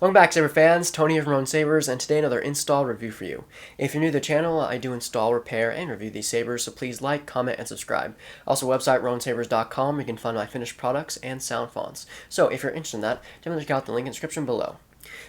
Welcome back, Saber fans. Tony here from Roan Sabers, and today another install review for you. If you're new to the channel, I do install, repair, and review these sabers, so please like, comment, and subscribe. Also, website roansabers.com, where you can find my finished products and sound fonts. So if you're interested in that, definitely check out the link in the description below.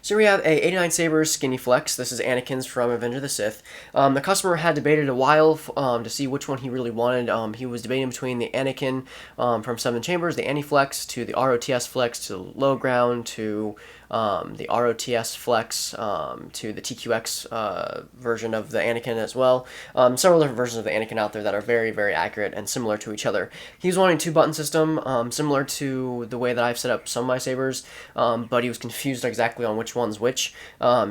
So we have a 89 Saber Skinneyflex. This is Anakin's from Revenge of the Sith. The customer had debated a while to see which one he really wanted. He was debating between the Anakin from Seven Chambers, the Aniflex, to the ROTS Flex, to the Low Ground, to the ROTS Flex, to the TQX version of the Anakin as well. Several different versions of the Anakin out there that are very, very accurate and similar to each other. He was wanting a two-button system, similar to the way that I've set up some of my sabers, but he was confused exactly on which one's which.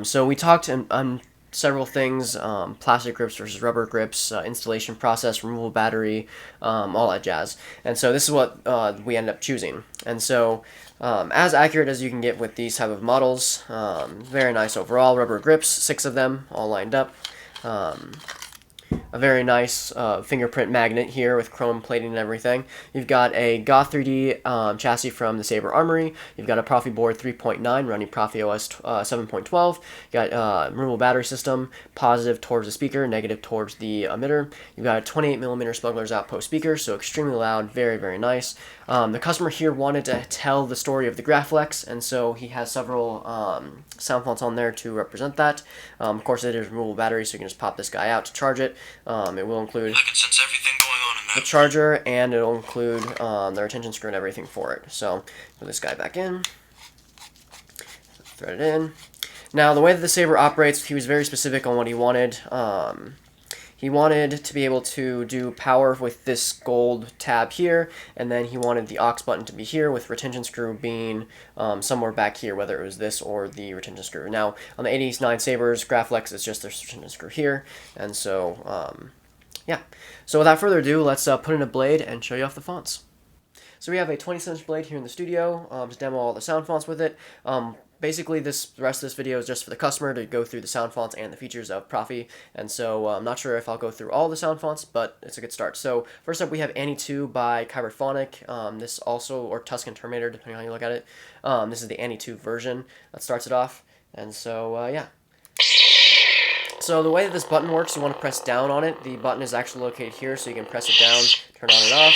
So we talked on several things, plastic grips versus rubber grips, installation process, removal battery, all that jazz. And so this is what we ended up choosing. And so as accurate as you can get with these type of models, very nice overall. Rubber grips, 6 of them, all lined up. A very nice fingerprint magnet here with chrome plating and everything. You've got a Goth-3D chassis from the Saber Armory. You've got a Proffieboard 3.9 running ProffieOS 7.12. You've got removable battery system, positive towards the speaker, negative towards the emitter. You've got a 28mm Smuggler's Outpost speaker, so extremely loud, very, very nice. The customer here wanted to tell the story of the Graflex, and so he has several sound fonts on there to represent that. Of course, it is removable battery, so you can just pop this guy out to charge it. It will include I can sense everything going on in that the charger, and it'll include the retention screw and everything for it. So put this guy back in, thread it in. Now, the way that the Saber operates, he was very specific on what he wanted. He wanted to be able to do power with this gold tab here, and then he wanted the aux button to be here with retention screw being somewhere back here, whether it was this or the retention screw. Now, on the 89 Sabers, Graflex is just this retention screw here, and so, yeah. So without further ado, let's put in a blade and show you off the fonts. So we have a 27-inch blade here in the studio to demo all the sound fonts with it. Basically, the rest of this video is just for the customer to go through the sound fonts and the features of Proffie, and so I'm not sure if I'll go through all the sound fonts, but it's a good start. So first up, we have Annie 2 by Kyberphonic. This also, or Tusken Terminator, depending on how you look at it. This is the Annie 2 version that starts it off, and so yeah. So the way that this button works, you want to press down on it. The button is actually located here, so you can press it down, turn on and off,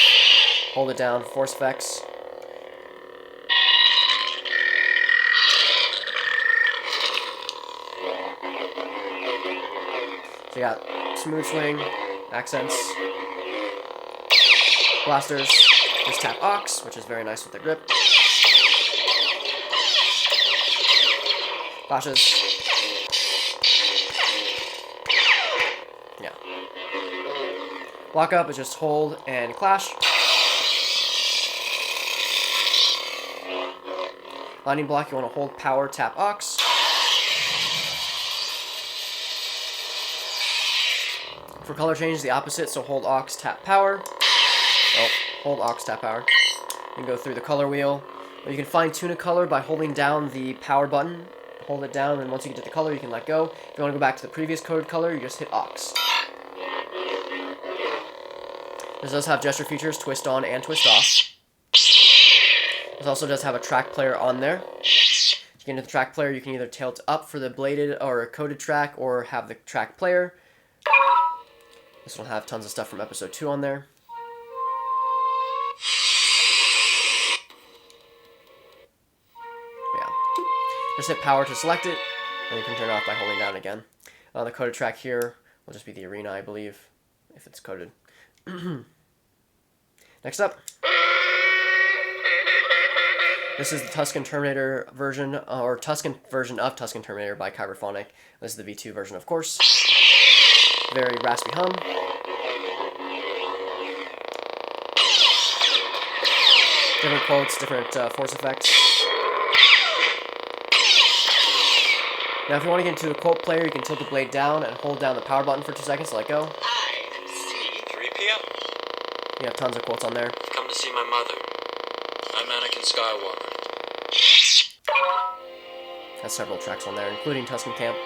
hold it down, force effects. So you got smooth swing, accents, blasters, just tap aux, which is very nice with the grip. Flashes. Yeah. Lock up is just hold and clash. Lightning block, you want to hold power, tap aux. For color change, the opposite, so hold aux, tap power. Oh, hold aux, tap power. You can go through the color wheel. Or you can fine tune a color by holding down the power button. Hold it down, and once you get to the color, you can let go. If you want to go back to the previous coded color, you just hit aux. This does have gesture features, twist on and twist off. This also does have a track player on there. To get into the track player, you can either tilt up for the bladed or coded track, or have the track player. This will have tons of stuff from episode 2 on there. Yeah. Just hit power to select it, and you can turn it off by holding down again. The coded track here will just be the arena, I believe, if it's coded. Next up. This is the Tusken Terminator version, or Tusken version of Tusken Terminator by Kyberphonic. This is the V2 version, of course. Very raspy hum. Different quotes, different force effects. Now, if you want to get into the quote player, you can tilt the blade down and hold down the power button for 2 seconds to let go. I am C-3PO. You have tons of quotes on there. I've come to see my mother. I'm Anakin Skywalker. Has several tracks on there, including Tusken Camp.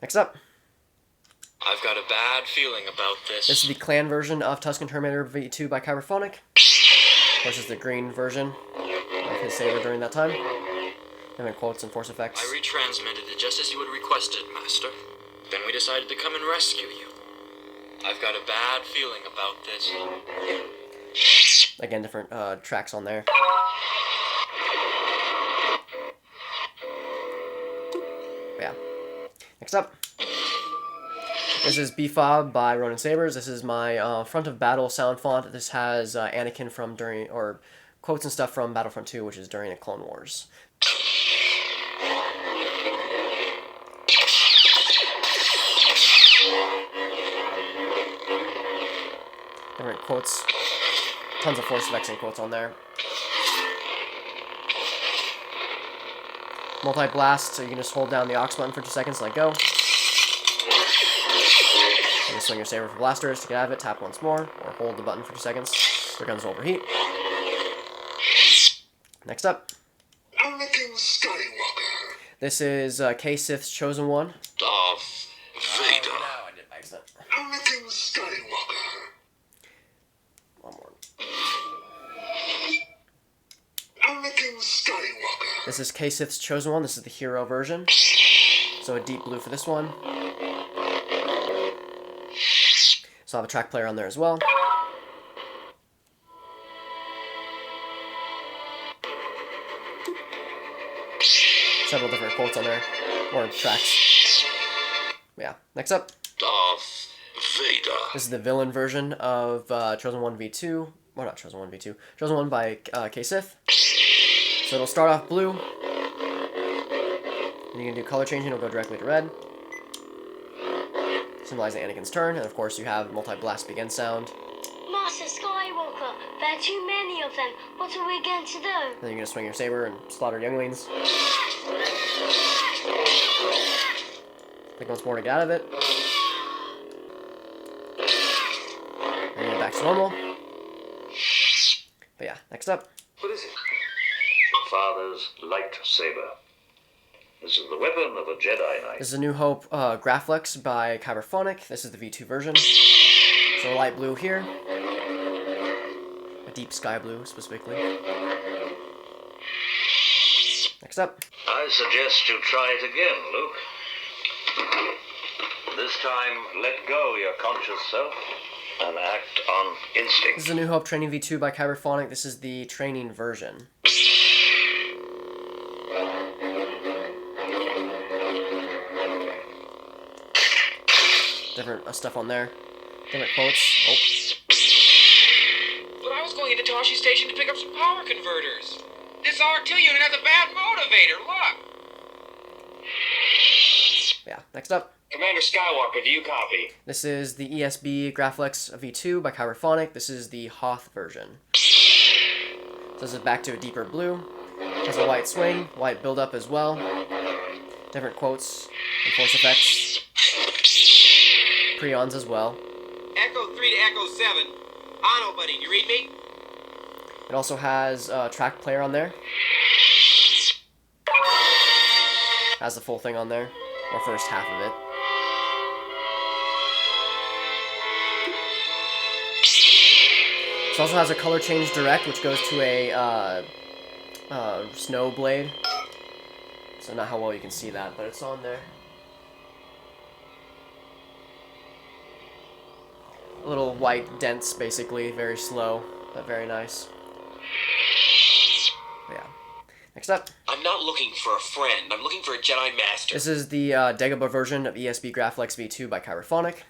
Next up. I've got a bad feeling about this. This is the clan version of Tusken Terminator V2 by Kyberphonic. Of course, it's the green version of his saber during that time. And then quotes and force effects. I retransmitted it just as you had requested, Master. Then we decided to come and rescue you. I've got a bad feeling about this. Again, different tracks on there. Yeah. Next up. This is B-Fob by Ronin Sabers. This is my front of battle sound font. This has Anakin from or quotes and stuff from Battlefront 2, which is during the Clone Wars. Different quotes. Tons of force effects and quotes on there. Multi-blast, so you can just hold down the aux button for 2 seconds, let go. You can swing your saber for blasters to get out of it, tap once more, or hold the button for 2 seconds. Your guns will overheat. Next up. Anakin Skywalker. This is K-Sith's Chosen One. Darth Vader. Oh, no, I did by accident. Anakin Skywalker. One more. Anakin Skywalker. This is K-Sith's Chosen One. This is the hero version. So a deep blue for this one. So I have a track player on there as well. Several different quotes on there, or tracks. Yeah, next up. Darth Vader. This is the villain version of Chosen One V2. Well, not Chosen One V2. Chosen One by K-Sith. So it'll start off blue. And you can do color changing, it'll go directly to red. Symbolizing Anakin's turn, and of course you have multi-blast begin sound. Master Skywalker, there are too many of them. What are we going to do? And then you're going to swing your saber and slaughter younglings. Take once more to get out of it. And then back to normal. But yeah, next up. What is it? Father's lightsaber. This is the weapon of a Jedi Knight. This is a New Hope Graphics by Kyberphonic. This is the V2 version. So a light blue here. A deep sky blue, specifically. Next up. I suggest you try it again, Luke. This time, let go your conscious self and act on instinct. This is a New Hope Training V2 by Kyberphonic. This is the training version. Different stuff on there. Different quotes. Oh. But I was going into Toshi Station to pick up some power converters. This R2 unit has a bad motivator, look! Yeah, next up. Commander Skywalker, do you copy? This is the ESB Graphics V2 by Kyberphonic. This is the Hoth version. So this is back to a deeper blue. Has a white swing, white build-up as well. Different quotes and force effects. Prions as well. Echo 3 to Echo 7. Ano, buddy, you read me? It also has a track player on there. Has the full thing on there, or first half of it. This also has a color change direct, which goes to a snow blade. So not how well you can see that, but it's on there. A little white dents, basically, very slow, but very nice. But yeah. Next up. I'm not looking for a friend. I'm looking for a Jedi Master. This is the Dagobah version of ESB Graphics V2 by Kyberphonic.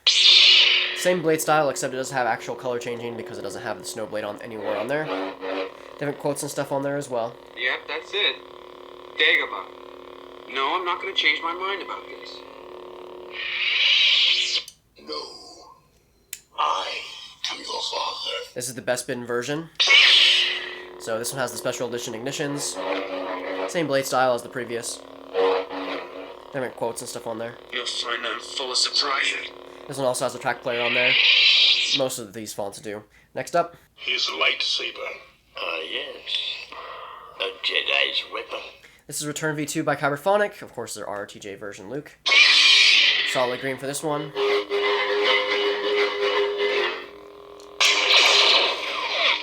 Same blade style, except it doesn't have actual color changing because it doesn't have the snow blade on anywhere on there. Different quotes and stuff on there as well. Yep, that's it. Dagobah. No, I'm not going to change my mind about this. No. I am your father. This is the Bespin version. So this one has the special edition ignitions. Same blade style as the previous. Different quotes and stuff on there. You'll find I'm full of surprises. This one also has a track player on there. Most of these fonts do. Next up. His lightsaber. Yes. A Jedi's weapon. This is Return V2 by Kyberphonic. Of course, their RTJ version, Luke. Solid green for this one.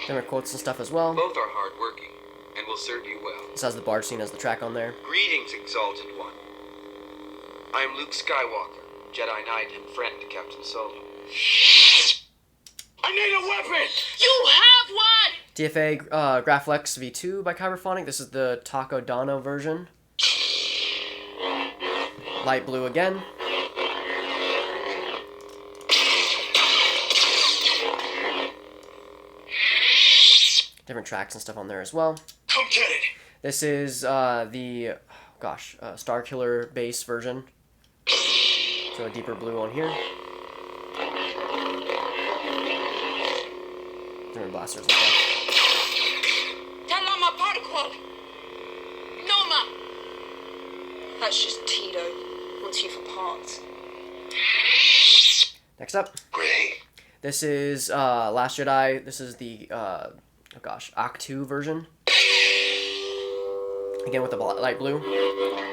Different quotes and stuff as well. Both are hardworking, and will serve you well. This has the barge scene as the track on there. Greetings, Exalted One. I am Luke Skywalker, Jedi Knight and friend to Captain Solo. I need a weapon! You have one! DFA Graflex V2 by Kyberphonic. This is the Taco Dono version. Light blue again. Different tracks and stuff on there as well. Come get it! This is the Star Killer base version. So a deeper blue on here. Different blasters and stuff. Talama Particle! Noma! That's just Tito. Wants you for parts. Next up. Gray. This is Last Jedi. This is the Act 2 version. Again with the light blue.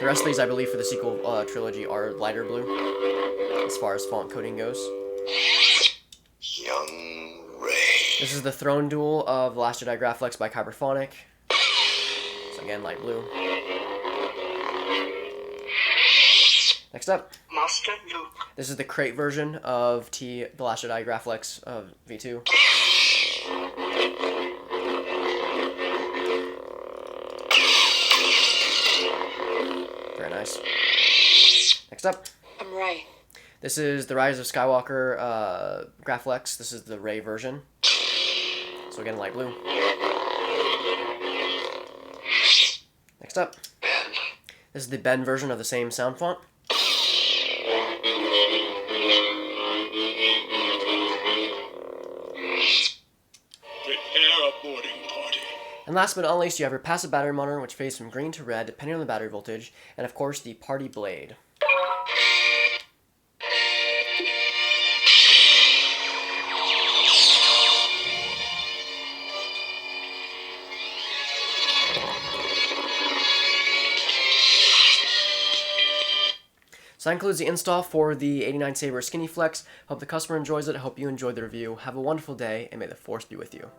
The rest of these, I believe, for the sequel trilogy are lighter blue, as far as font coding goes. Young Ray. This is the Throne Duel of The Last Jedi Graflex by Kyberphonic. So again, light blue. Next up. Master Luke. This is the crate version of The Last Jedi Graflex of V2. Very nice. Next up. I'm Rey. This is the Rise of Skywalker Graflex. This is the Rey version. So again, light blue. Next up. This is the Ben version of the same sound font. Prepare a boarding party. And last but not least, you have your passive battery monitor, which fades from green to red depending on the battery voltage, and of course the party blade. So that concludes the install for the 89 Saber Skinneyflex. Hope the customer enjoys it. Hope you enjoyed the review. Have a wonderful day, and may the Force be with you.